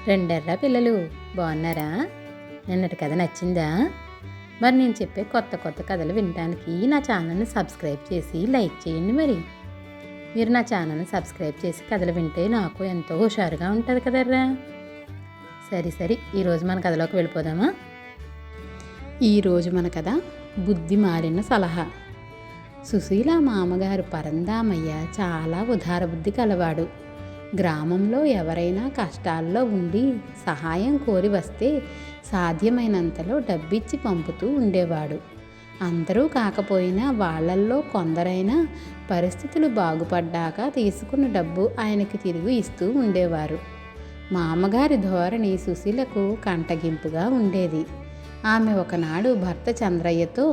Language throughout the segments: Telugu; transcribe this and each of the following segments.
రెండెర్ర పిల్లలు బాగున్నారా? నిన్నటి కథ నచ్చిందా? మరి నేను చెప్పే కొత్త కొత్త కథలు వినడానికి నా ఛానల్ని సబ్స్క్రైబ్ చేసి లైక్ చేయండి. మరి మీరు నా ఛానల్ని సబ్స్క్రైబ్ చేసి కథలు వింటే నాకు ఎంతో హుషారుగా ఉంటుంది కదర్రా. సరే ఈరోజు మన కథలోకి వెళ్ళిపోదామా? ఈరోజు మన కథ బుద్ధి మారిన సలహా. సుశీల మామగారు పరందామయ్య చాలా ఉదార బుద్ధి కలవాడు. గ్రామంలో ఎవరైనా కష్టాల్లో ఉండి సహాయం కోరి వస్తే సాధ్యమైనంతలో డబ్బిచ్చి పంపుతూ ఉండేవాడు. అందరూ కాకపోయినా వాళ్ళల్లో కొందరైనా పరిస్థితులు బాగుపడ్డాక తీసుకున్న డబ్బు ఆయనకి తిరిగి ఇస్తూ ఉండేవారు. మామగారి ధోరణి సుశీలకు కంటగింపుగా ఉండేది. ఆమె ఒకనాడు భర్త చంద్రయ్యతో,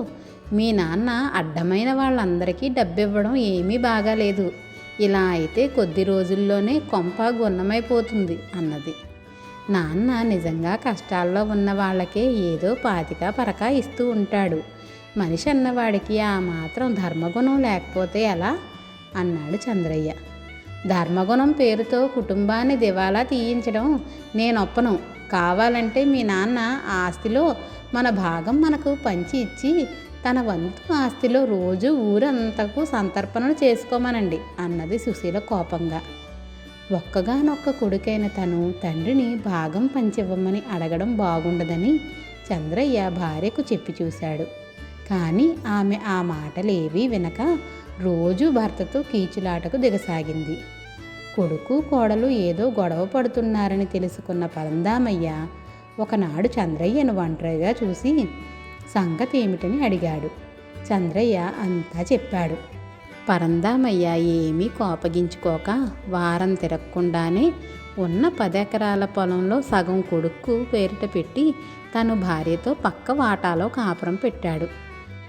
మీ నాన్న అడ్డమైన వాళ్ళందరికీ డబ్బివ్వడం ఏమీ బాగాలేదు, ఇలా అయితే కొద్ది రోజుల్లోనే కొంప గున్నమైపోతుంది అన్నది. నాన్న నిజంగా కష్టాల్లో ఉన్న వాళ్ళకే ఏదో పాతిక పరక ఇస్తూ ఉంటాడు. మనిషి అన్నవాడికి ఆ మాత్రం ధర్మగుణం లేకపోతే ఎలా అన్నాడు చంద్రయ్య. ధర్మగుణం పేరుతో కుటుంబాన్ని దివాలా తీయించడం నేనొప్పను. కావాలంటే మీ నాన్న ఆస్తిలో మన భాగం మనకు పంచి ఇచ్చి తన వంతు ఆస్తిలో రోజు ఊరంతకు సంతర్పణలు చేసుకోమనండి అన్నది సుశీల కోపంగా. ఒక్కగానొక్క కొడుకైన తను తండ్రిని భాగం పంచివ్వమని అడగడం బాగుండదని చంద్రయ్య భార్యకు చెప్పి చూశాడు. కానీ ఆమె ఆ మాటలేవీ వినక రోజు భర్తతో కీచులాటకు దిగసాగింది. కొడుకు కోడలు ఏదో గొడవ పడుతున్నారని తెలుసుకున్న పరందామయ్య ఒకనాడు చంద్రయ్యను ఒంటరిగా చూసి సంగతి ఏమిటని అడిగాడు. చంద్రయ్య అంతా చెప్పాడు. పరందామయ్య ఏమీ కోపగించుకోక వారం తిరగకుండానే ఉన్న 10 ఎకరాల పొలంలో సగం కొడుకు పేరిట పెట్టి తను భార్యతో పక్క వాటాలో కాపురం పెట్టాడు.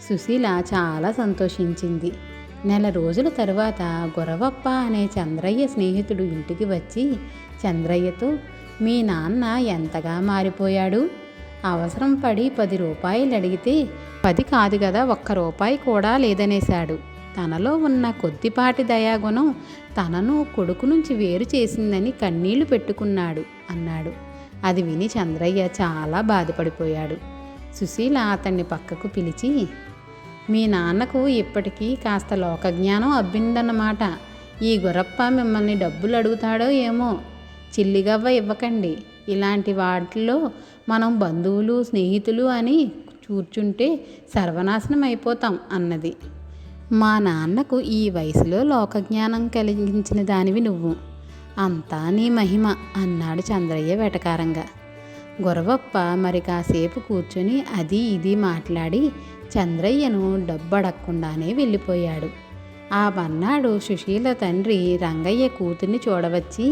సుశీల చాలా సంతోషించింది. నెల రోజుల తరువాత గురవప్ప అనే చంద్రయ్య స్నేహితుడు ఇంటికి వచ్చి చంద్రయ్యతో, మీ నాన్న ఎంతగా మారిపోయాడు, అవసరం పడి 10 రూపాయలు అడిగితే 10 కాదు కదా, 1 రూపాయి కూడా లేదనేశాడు. తనలో ఉన్న కొద్దిపాటి దయాగుణం తనను కొడుకు నుంచి వేరు చేసిందని కన్నీళ్లు పెట్టుకున్నాడు అన్నాడు. అది విని చంద్రయ్య చాలా బాధపడిపోయాడు. సుశీల అతన్ని పక్కకు పిలిచి, మీ నాన్నకు ఇప్పటికీ కాస్త లోకజ్ఞానం అబ్బిందన్నమాట. ఈ గురప్ప మిమ్మల్ని డబ్బులు అడుగుతాడో ఏమో, చిల్లిగవ్వ ఇవ్వకండి. ఇలాంటి వాటిల్లో మనం బంధువులు స్నేహితులు అని కూర్చుంటే సర్వనాశనం అయిపోతాం అన్నది. మా నాన్నకు ఈ వయసులో లోకజ్ఞానం కలిగించిన దానివి నువ్వు, అంతా నీ మహిమ అన్నాడు చంద్రయ్య వెటకారంగా. గురవప్ప మరి కాసేపు కూర్చొని అది ఇది మాట్లాడి చంద్రయ్యను డబ్బడక్కుండానే వెళ్ళిపోయాడు. ఆ మన్నాడు సుశీల తండ్రి రంగయ్య కూతుర్ని చూడవచ్చి,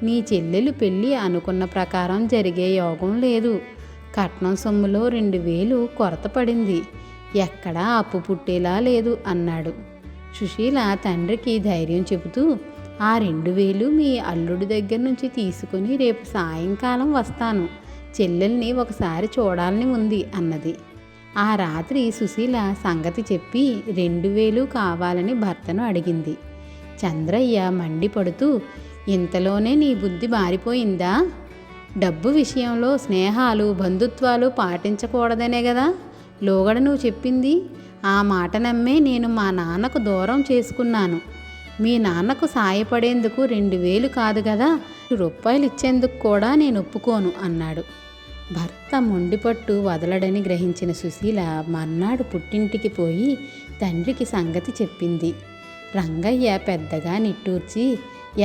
నీ చెల్లెలు పెళ్ళి అనుకున్న ప్రకారం జరిగే యోగం లేదు. కట్నం సొమ్ములో 2000 కొరత పడింది. ఎక్కడా అప్పు పుట్టేలా లేదు అన్నాడు. సుశీల తండ్రికి ధైర్యం చెబుతూ, ఆ 2000 మీ అల్లుడి దగ్గర నుంచి తీసుకుని రేపు సాయంకాలం వస్తాను. చెల్లెల్ని ఒకసారి చూడాలని ఉంది అన్నది. ఆ రాత్రి సుశీల సంగతి చెప్పి 2000 కావాలని భర్తను అడిగింది. చంద్రయ్య మండిపడుతూ, ఇంతలోనే నీ బుద్ధి మారిపోయిందా? డబ్బు విషయంలో స్నేహాలు బంధుత్వాలు పాటించకూడదనే కదా లోగడ నువ్వు చెప్పింది. ఆ మాట నమ్మే నేను మా నాన్నకు దూరం చేసుకున్నాను. మీ నాన్నకు సాయపడేందుకు 2000 కాదు కదా, రూపాయలు ఇచ్చేందుకు కూడా నేను ఒప్పుకోను అన్నాడు. భర్త మొండిపట్టు వదలడని గ్రహించిన సుశీల మర్నాడు పుట్టింటికి పోయి తండ్రికి సంగతి చెప్పింది. రంగయ్య పెద్దగా నిట్టూర్చి,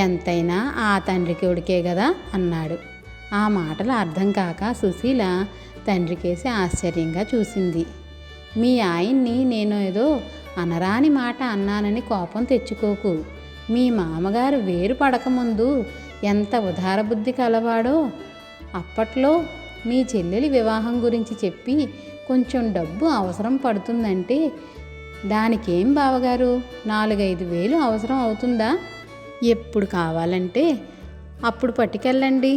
ఎంతైనా ఆ తండ్రి కొడుకే కదా అన్నాడు. ఆ మాటలు అర్థం కాక సుశీల తండ్రికేసి ఆశ్చర్యంగా చూసింది. మీ ఆయన్ని నేను ఏదో అనరాని మాట అన్నానని కోపం తెచ్చుకోకు. మీ మామగారు వేరు పడకముందు ఎంత ఉదారబుద్ధి కలవాడో. అప్పట్లో మీ చెల్లెలి వివాహం గురించి చెప్పి కొంచెం డబ్బు అవసరం పడుతుందంటే దానికేం బావగారు 4-5 వేలు అవసరం అవుతుందా? ఎప్పుడు కావాలంటే అప్పుడు పట్టుకెళ్ళండి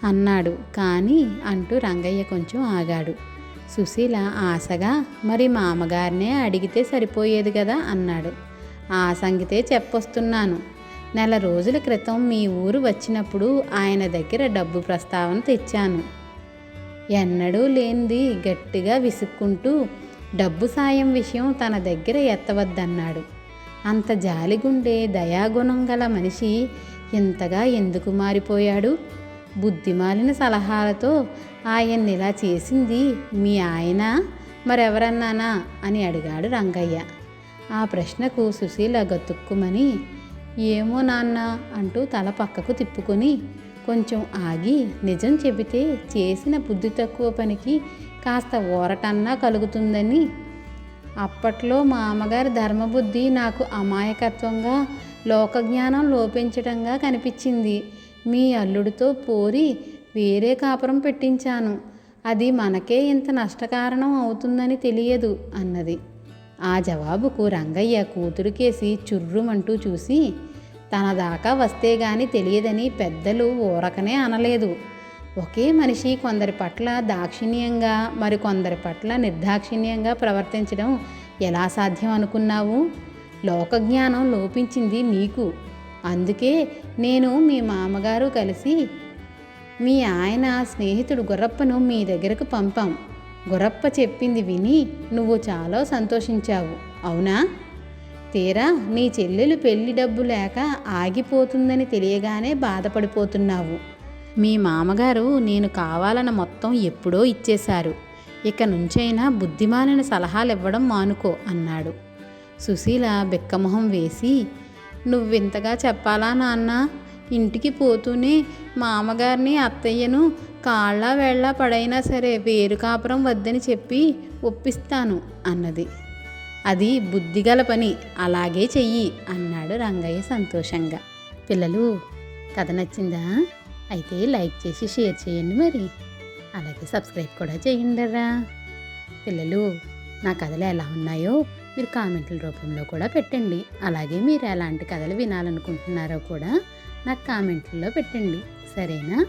అన్నాడు. కానీ అంటూ రంగయ్య కొంచెం ఆగాడు. సుశీల ఆశగా, మరి మామగారినే అడిగితే సరిపోయేది కదా అన్నాడు. ఆ సంగతే చెప్పొస్తున్నాను. నెల రోజుల క్రితం మీ ఊరు వచ్చినప్పుడు ఆయన దగ్గర డబ్బు ప్రస్తావన తెచ్చాను. ఎన్నడూ లేనిది గట్టిగా విసుక్కుంటూ డబ్బు సాయం విషయం తన దగ్గర ఎత్తవద్దన్నాడు. అంత జాలిగుండే దయాగుణం గల మనిషి ఇంతగా ఎందుకు మారిపోయాడు? బుద్ధిమాలిన సలహాలతో ఆయన్నిలా చేసింది మీ ఆయన మరెవరన్నానా అని అడిగాడు రంగయ్య. ఆ ప్రశ్నకు సుశీల గతుక్కుమని ఏమో నాన్న అంటూ తల పక్కకు తిప్పుకొని కొంచెం ఆగి నిజం చెబితే చేసిన బుద్ధి తక్కువ పనికి కాస్త ఊరటన్నా కలుగుతుందని. అప్పట్లో మా అమ్మగారి ధర్మబుద్ధి నాకు అమాయకత్వంగా లోకజ్ఞానం లోపించటంగా కనిపించింది. మీ అల్లుడితో పోరి వేరే కాపురం పెట్టించాను. అది మనకే ఇంత నష్టకారణం అవుతుందని తెలియదు అన్నది. ఆ జవాబుకు రంగయ్య కూతురుకేసి చుర్రుమంటూ చూసి తన దాకా వస్తే గాని తెలియదని పెద్దలు ఊరకనే అనలేదు. ఒకే మనిషి కొందరి పట్ల దాక్షిణ్యంగా మరికొందరి పట్ల నిర్దాక్షిణ్యంగా ప్రవర్తించడం ఎలా సాధ్యం అనుకున్నావు? లోకజ్ఞానం లోపించింది నీకు. అందుకే నేను మీ మామగారు కలిసి మీ ఆయన స్నేహితుడు గుర్రప్పను మీ దగ్గరకు పంపాం. గుర్రప్ప చెప్పింది విని నువ్వు చాలా సంతోషించావు, అవునా? తీరా నీ చెల్లెలు పెళ్లి డబ్బు లేక ఆగిపోతుందని తెలియగానే బాధపడిపోతున్నావు. మీ మామగారు నేను కావాలన్న మొత్తం ఎప్పుడో ఇచ్చేశారు. ఇక నుంచైనా బుద్ధిమాలిన సలహాలు ఇవ్వడం మానుకో అన్నాడు. సుశీల బిక్కమొహం వేసి నువ్వింతగా చెప్పాలా నాన్న? ఇంటికి పోతూనే మామగారిని అత్తయ్యను కాళ్ళ వేళ్ళ పడైనా సరే వేరు కాపురం వద్దని చెప్పి ఒప్పిస్తాను అన్నది. అది బుద్ధిగల పని, అలాగే చెయ్యి అన్నాడు రంగయ్య సంతోషంగా. పిల్లలు, కథ నచ్చిందా? అయితే లైక్ చేసి షేర్ చేయండి, మరి అలాగే సబ్స్క్రైబ్ కూడా చేయండిరా. పిల్లలు, నా కథలు ఎలా ఉన్నాయో మీరు కామెంట్ల రూపంలో కూడా పెట్టండి. అలాగే మీరు ఎలాంటి కథలు వినాలనుకుంటున్నారో కూడా నాకు కామెంట్లలో పెట్టండి, సరేనా?